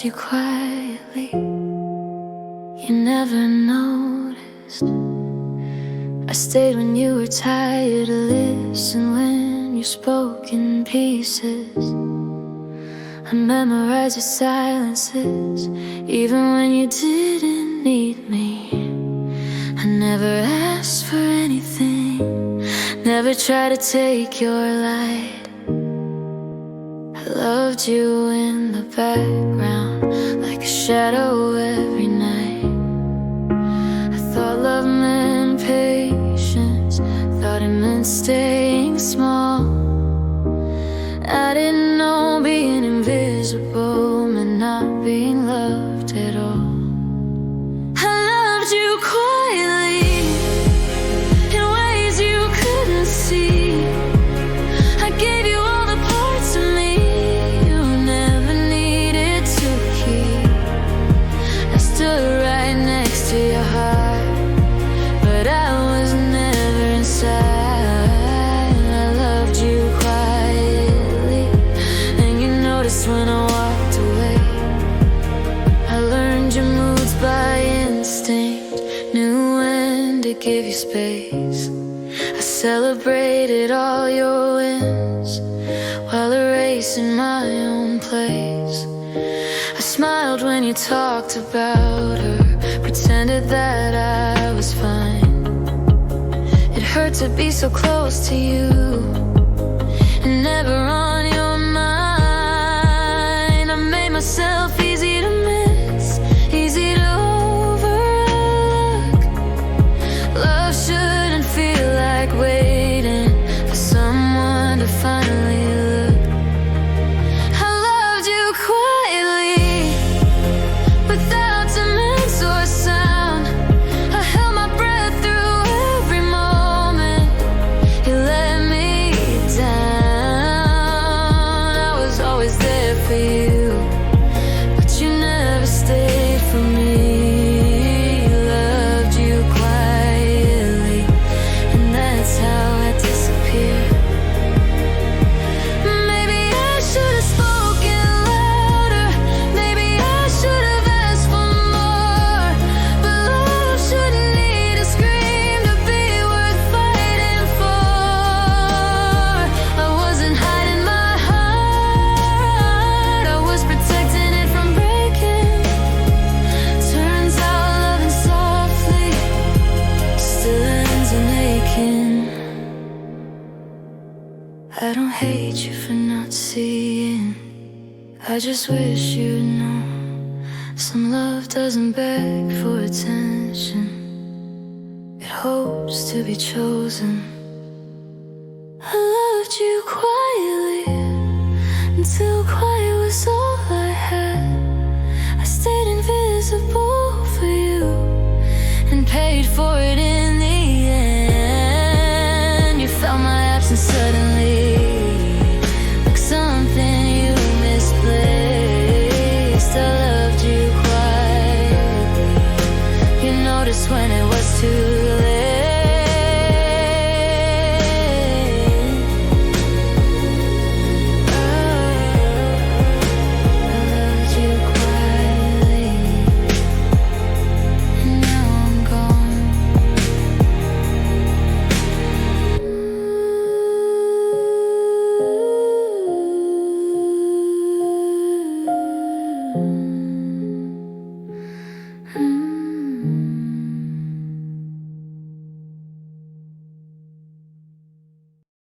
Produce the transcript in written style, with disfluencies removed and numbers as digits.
loved you quietly. You never noticed. I stayed when you were tired to listen when you spoke in pieces. I memorized your silences, even when you didn't need me. I never asked for anything, never tried to take your light. I loved you in the background, like a shadow every night. I thought love meant patience, thought it meant staying small. I didn't know being invisible meant not being loved at all. I loved you quietly, in ways you couldn't see. I gave you all the parts of me you never needed to keep. I stood right next to your heart, but I was never inside. I loved you quietly, and you noticed when I walked away. I learned your moods by instinct, knew when to give you space. I celebrated all your wins while erasing my own place. I smiled when you talked about her, pretended that I was fine. It hurt to be so close to you and never on your mind. I made myself easy to miss, easy to overlook. Love shouldn't feel like waiting for someone to finally look. I loved you quietly, without demands or sound. I held my breath through every moment. You let me down. I was always there for you, but you never stayed for me. Loved you quietly, and that's how I disappeared. Maybe I should have spoken louder, maybe I should have asked for more. But love shouldn't need a scream to be worth fighting for. I wasn't hiding my heart, I was protecting it from breaking. Turns out loving softly still ends in aching. I don't hate you for not seeing, I just wish you'd know. Some love doesn't beg for attention, it hopes to be chosen. I loved you quietly, until quiet was all I had. I stayed invisible for you, and paid for it in the end. You felt my absence suddenly, like something you misplaced. I loved you quietly, you noticed when it was too late.